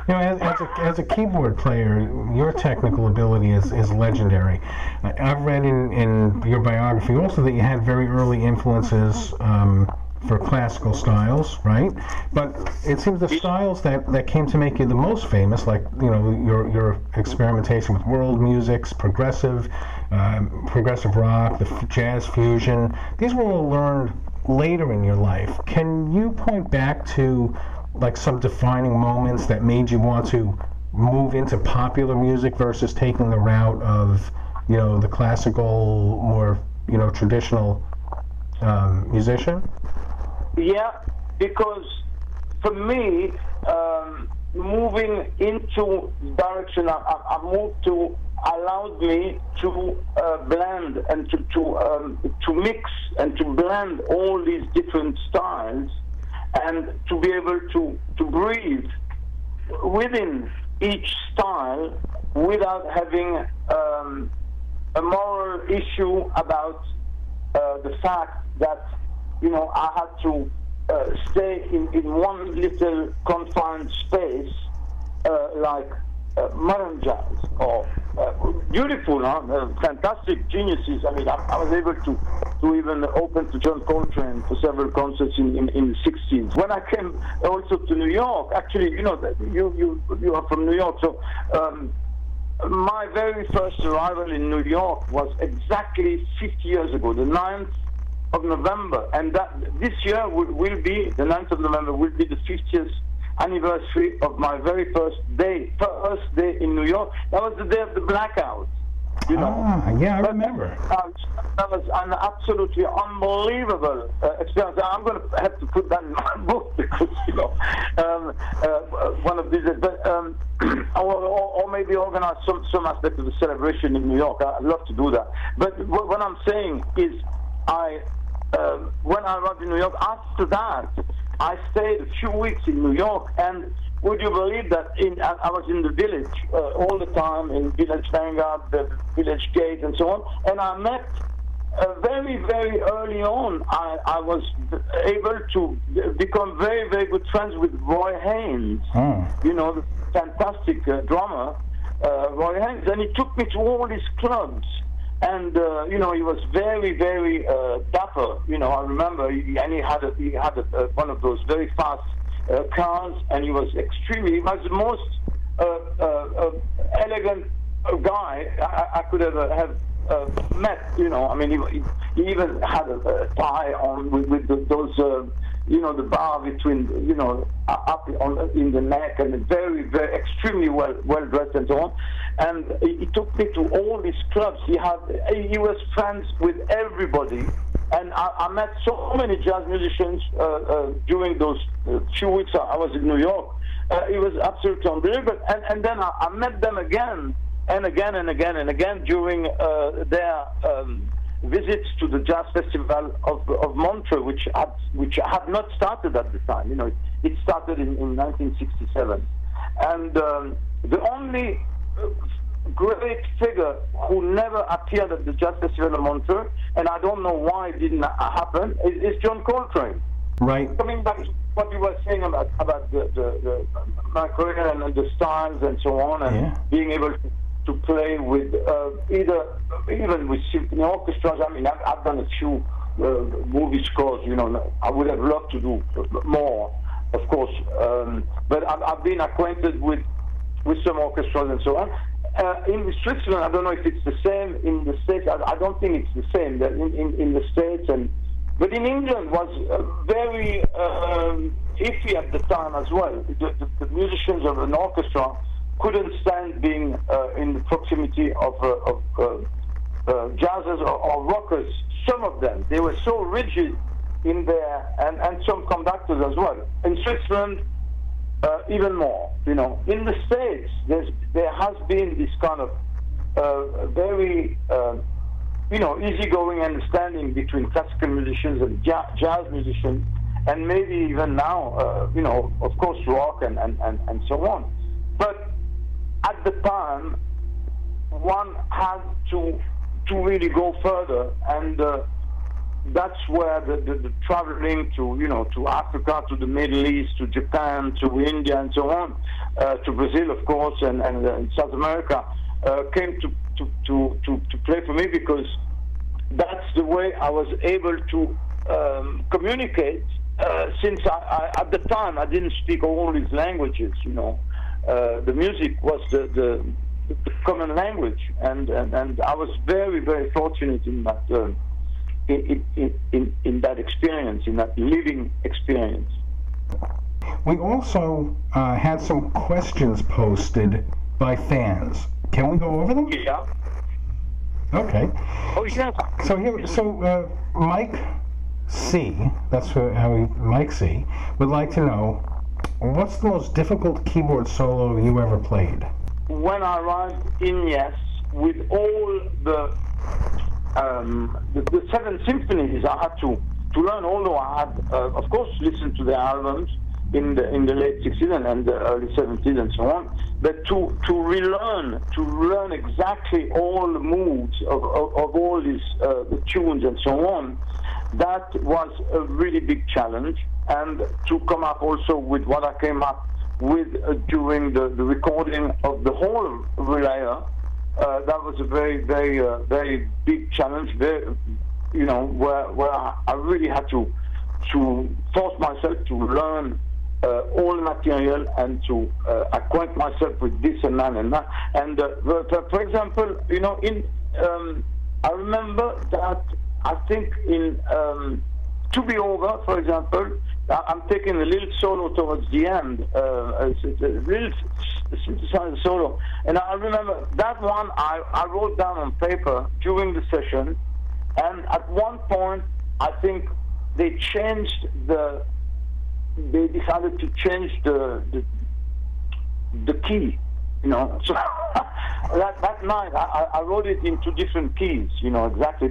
You know, as a keyboard player, your technical ability is legendary. I've read in your biography also that you had very early influences for classical styles, right? But it seems the styles that came to make you the most famous, like, you know, your experimentation with world musics, progressive rock, the jazz fusion, these were all learned later in your life. Can you point back to like some defining moments that made you want to move into popular music versus taking the route of, you know, the classical, more, you know, traditional musician? Yeah, because for me, moving into direction I moved to allowed me to blend and to mix and to blend all these different styles and to be able to breathe within each style without having a moral issue about the fact that, you know, I had to stay in one little confined space like modern jazz or beautiful, fantastic geniuses. I mean, I was able to even open to John Coltrane for several concerts in the 60s. When I came also to New York, actually, you know, you are from New York, so my very first arrival in New York was exactly 50 years ago, the 9th of November, and that this year will be, the 9th of November will be the 50th anniversary of my very first day in New York. That was the day of the blackout, you know. Yeah, I remember. That was an absolutely unbelievable experience. I'm going to have to put that in my book because, you know, one of these, or maybe organize some aspect of the celebration in New York. I'd love to do that. But what I'm saying is, when I arrived in New York, after that, I stayed a few weeks in New York, and would you believe that I was in the village all the time, in Village Vanguard, the Village Gate, and so on, and I met very, very early on, I was able to become very, very good friends with Roy Haynes, you know, the fantastic drummer, Roy Haynes, and he took me to all these clubs. And you know, he was very, very dapper. You know, I remember, he had one of those very fast cars, and he was the most elegant guy I could ever have met. You know, I mean, he even had a tie on with those. You know, the bar between, you know, up in the neck, and very, very extremely well dressed and so on. And he took me to all these clubs. He was friends with everybody, and I met so many jazz musicians during those few weeks I was in New York. It was absolutely unbelievable. And then I met them again and again and again and again during their visits to the Jazz Festival of Montreux, which had not started at the time. You know, it started in 1967. And the only great figure who never appeared at the Jazz Festival of Montreux, and I don't know why it didn't happen, is John Coltrane. Right. Coming back to what you were saying about the my career and the styles and so on, and being able to play with even with symphony orchestras. I mean, I've done a few movie scores. You know, I would have loved to do more, of course. But I've been acquainted with some orchestras and so on. In Switzerland, I don't know if it's the same in the States. I don't think it's the same in the States. But in England was very iffy at the time as well. The musicians of an orchestra couldn't stand being in the proximity of jazzers or rockers. Some of them, they were so rigid in there, and some conductors as well. In Switzerland, even more. You know, in the States, there has been this kind of very easygoing understanding between classical musicians and jazz musicians, and maybe even now, of course, rock and so on. But at the time, one had to really go further, and that's where the traveling to, you know, to Africa, to the Middle East, to Japan, to India, and so on, to Brazil, of course, and South America, came to play for me, because that's the way I was able to communicate. Since I at the time I didn't speak all these languages, you know, the music was the common language, and I was very, very fortunate in that in that experience, in that living experience. We also had some questions posted by fans. Can we go over them? Yeah. Okay. Oh yeah. So Mike C, Mike C, would like to know, what's the most difficult keyboard solo you ever played? When I arrived in Yes, with all the 7 symphonies I had to learn, although I had, of course, listened to the albums in the late 60s and the early 70s and so on, but to learn exactly all the moves of all these the tunes and so on, that was a really big challenge. And to come up also with what I came up with during the recording of the whole Relayer, that was a very, very, very big challenge. Very, you know, where I really had to force myself to learn all the material and to acquaint myself with this and that and that. And for example, you know, I remember that I think in To Be Over, for example, I'm taking a little solo towards the end, a little synthesizer solo, and I remember that one I wrote down on paper during the session, and at one point I think they decided to change the key, you know. So that night I wrote it in 2 different keys, you know, exactly.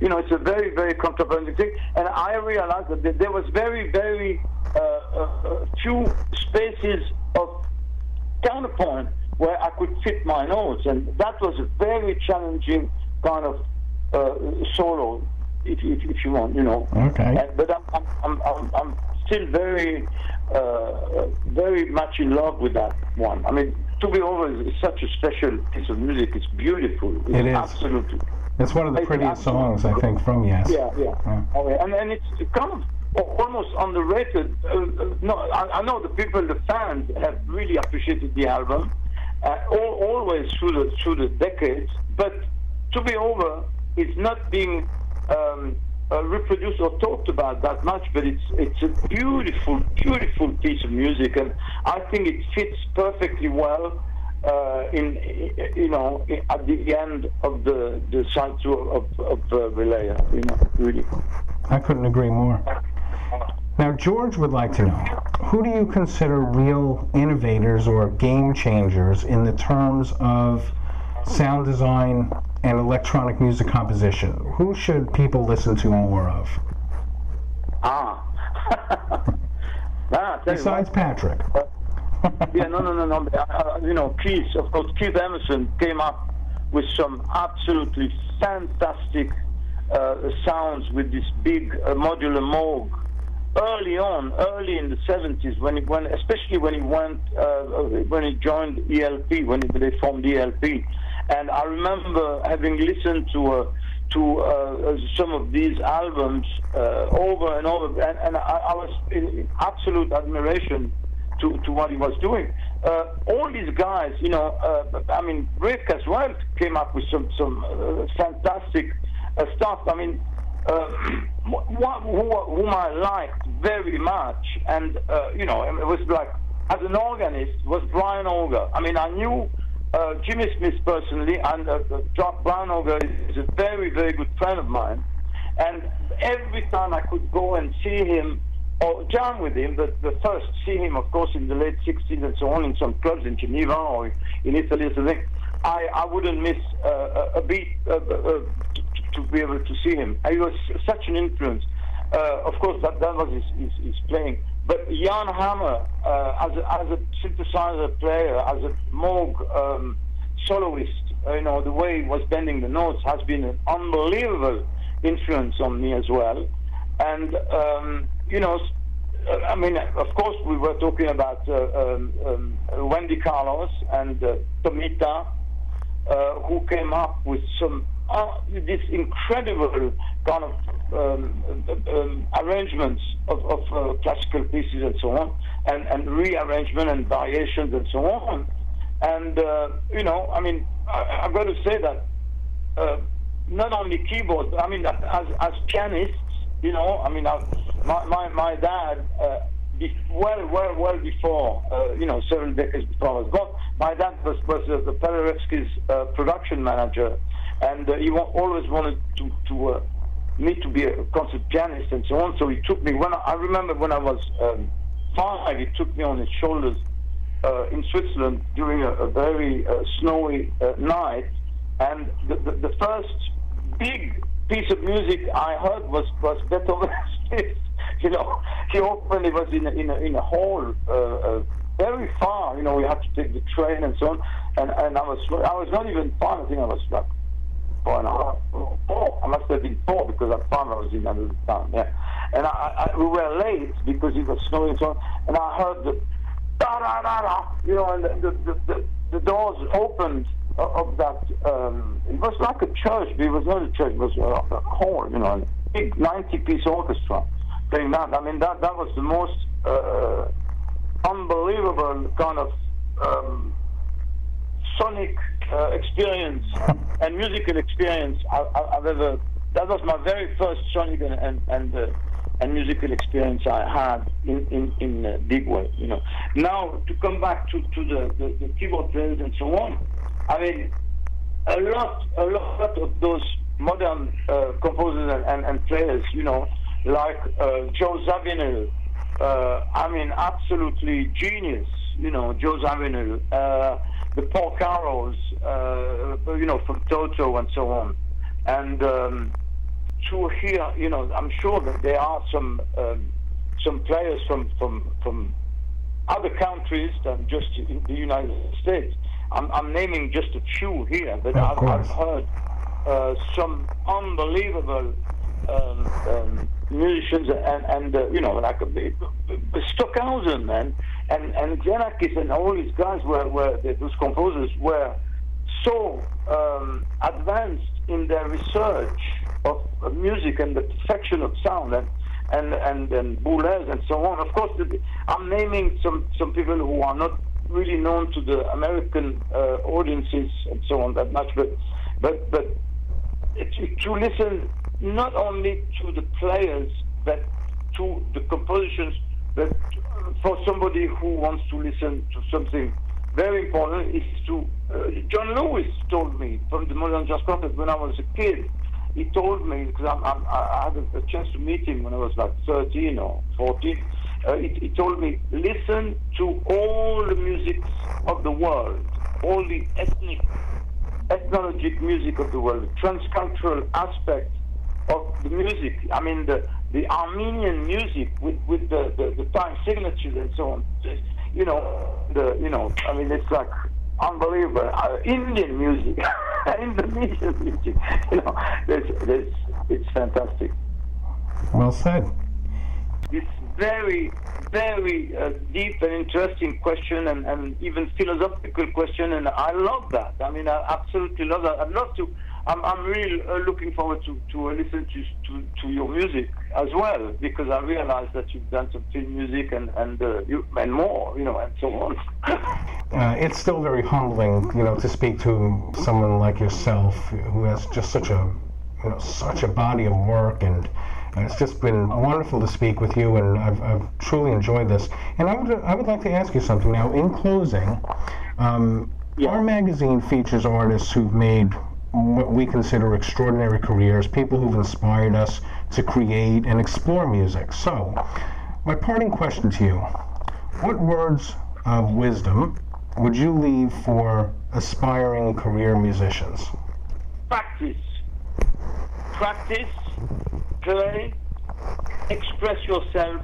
You know, it's a very, very contrapunting thing, and I realized that there was very, very few spaces of counterpoint where I could fit my notes, and that was a very challenging kind of solo, if you want, you know. Okay. But I'm still very, very much in love with that one. I mean, To Be Over is such a special piece of music. It's beautiful. It is. Absolutely. It's one of the prettiest songs, I think, from Yes. Yeah. Oh, yeah. And it's kind of almost underrated. No, I know the people, the fans, have really appreciated the album, always through the decades. But To Be Over is not being reproduced or talked about that much, but it's a beautiful, beautiful piece of music, and I think it fits perfectly well you know, at the end of the side tour of Relayer, you know, really. I couldn't agree more. Now, George would like to know, who do you consider real innovators or game changers in the terms of sound design and electronic music composition? Who should people listen to more of? Besides Patrick. Yeah, no. You know, Keith, of course, Keith Emerson came up with some absolutely fantastic sounds with this big modular Moog early in the 70s, especially when he joined ELP, when they formed ELP. And I remember having listened to some of these albums over and over, and I was in absolute admiration to what he was doing. All these guys, you know, I mean, Rick as well came up with some fantastic stuff. I mean, whom I liked very much, and you know, it was like, as an organist, was Brian Auger. I mean, I knew Jimmy Smith personally, and Brian Auger is a very, very good friend of mine. And every time I could go and see him or jam with him, but first see him, of course, in the late 60s and so on, in some clubs in Geneva or in Italy or something, I wouldn't miss a beat to be able to see him. He was such an influence. Of course, that was his playing. But Jan Hammer, as a synthesizer player, as a Moog soloist, you know, the way he was bending the notes has been an unbelievable influence on me as well. And, you know, I mean, of course, we were talking about Wendy Carlos and Tomita, who came up with some this incredible kind of arrangements of classical pieces and so on, and rearrangement and variations and so on. And you know, I mean, I've got to say that not only keyboard, I mean, as pianists, you know, I mean, my dad, well before, you know, several decades before I was born, my dad was the Paderewski's production manager, and he always wanted me to be a concert pianist and so on. So he took me, I remember when I was 5, he took me on his shoulders in Switzerland during a very snowy night, and the first big piece of music I heard was Beethoven's Fifth. You know, he opened, it was in a hall very far. You know, we had to take the train and so on. And I was not even 5. I think I was like 4.5, 4. I must have been 4 because at 5 I was in another town. Yeah, and we were late because it was snowing and so on. And I heard the da da da da. You know, and the doors opened of that. It was like a church, but it was not a church. It was a hall. You know, a big 90-piece orchestra playing that. I mean, that was the most unbelievable kind of sonic experience and musical experience I've ever. That was my very first sonic and musical experience I had in a big way. You know. Now to come back to the keyboard players and so on. I mean, a lot of those modern composers and players, you know, like Joe Zawinul, I mean, absolutely genius, you know, Joe Zawinul, the Paul Carrolls, you know, from Toto and so on. And to hear, you know, I'm sure that there are some players from other countries than just in the United States. I'm naming just a few here, but I've heard some unbelievable musicians and you know, like Stockhausen and Xenakis and all these guys those composers were so advanced in their research of music and the perfection of sound and Boulez and so on. Of course, I'm naming some people who are not really known to the American audiences and so on that much, but to listen not only to the players but to the compositions, but for somebody who wants to listen to something very important is to John Lewis told me from the Modern Jazz Quartet when I was a kid. He told me, because I had a chance to meet him when I was like 13 or 14. He told me, listen to all the musics of the world, all the ethnologic music of the world, the transcultural aspect of the music. I mean, the Armenian music with the time signatures and so on. You know, I mean, it's like unbelievable. Indian music, Indonesian music. You know, it's fantastic. Well said. It's very, very deep and interesting question, and even philosophical question, and I love that. I mean, I absolutely love that. I'd love to. I'm really looking forward to listen to your music as well, because I realize that you've done some film music and more, you know, and so on. It's still very humbling, you know, to speak to someone like yourself who has just such a body of work, and it's just been wonderful to speak with you, and I've truly enjoyed this. And I would like to ask you something now. In closing, our magazine features artists who've made what we consider extraordinary careers, people who've inspired us to create and explore music. So, my parting question to you, what words of wisdom would you leave for aspiring career musicians? Practice, play, express yourself,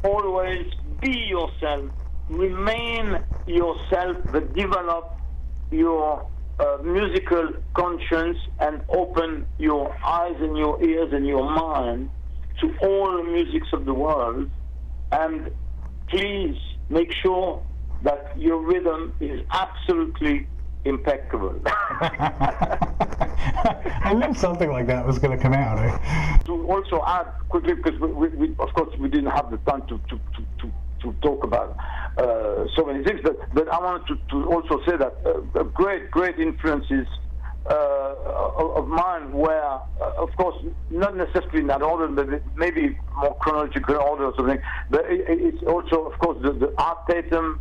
always be yourself, remain yourself, but develop your musical conscience and open your eyes and your ears and your mind to all the musics of the world, and please make sure that your rhythm is absolutely impeccable. I knew something like that was going to come out. To also add quickly, because we of course we didn't have the time to talk about so many things, but I wanted to also say that great influences of mine were, of course, not necessarily in that order, but maybe more chronological order or something. But it's also, of course, the Art Tatum,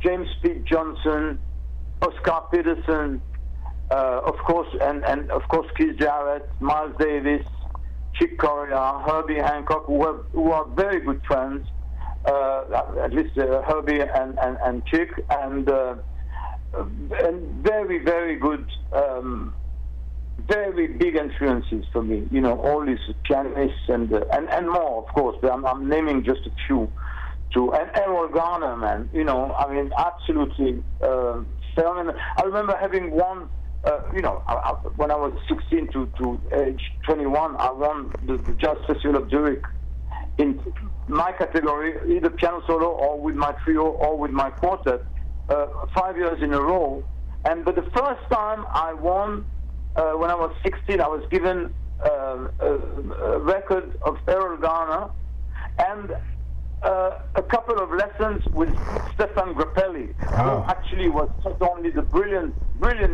James P. Johnson, Oscar Peterson, of course, and of course Keith Jarrett, Miles Davis, Chick Corea, Herbie Hancock, who are very good friends, at least Herbie and Chick, and very, very good, very big influences for me. You know, all these pianists and more, of course. But I'm naming just a few. And Errol Garner, man. You know, I mean, absolutely phenomenal. I remember having won. You know, when I was 16 to age 21, I won the Jazz Festival of Zurich in my category, either piano solo or with my trio or with my quartet, 5 years in a row. But the first time I won, when I was 16, I was given a record of Errol Garner and a couple of lessons with Stefan Grappelli, who actually was not only the brilliant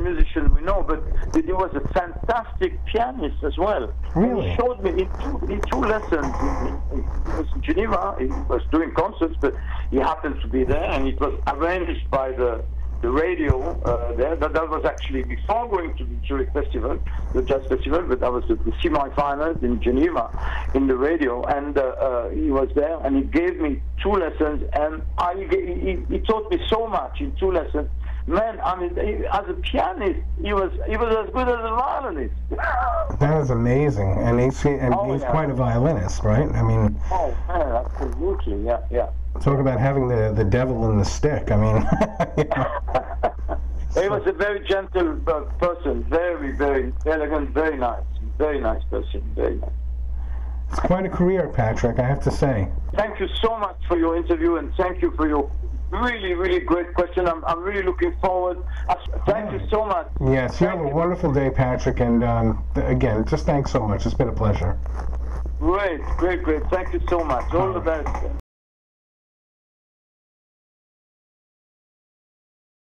musician we know, but he was a fantastic pianist as well. Really? He showed me in two lessons. He was in Geneva, he was doing concerts, but he happened to be there, and it was arranged by the radio there. That was actually before going to the Zurich Festival, the Jazz Festival, but that was the semi-finals in Geneva in the radio, and he was there, and he gave me 2 lessons, and he taught me so much in 2 lessons. Man, I mean, as a pianist, he was as good as a violinist. That is amazing, and he's quite a violinist, right? I mean. Oh man, absolutely, yeah. Talk about having the devil in the stick. I mean. You know. He was a very gentle person, very, very elegant, very nice person, very nice. It's quite a career, Patrick, I have to say. Thank you so much for your interview, and thank you for your really, really great question. I'm really looking forward. Thank you so much. Yes, you have a wonderful day, Patrick, and again, just thanks so much. It's been a pleasure. Great. Thank you so much. All the best.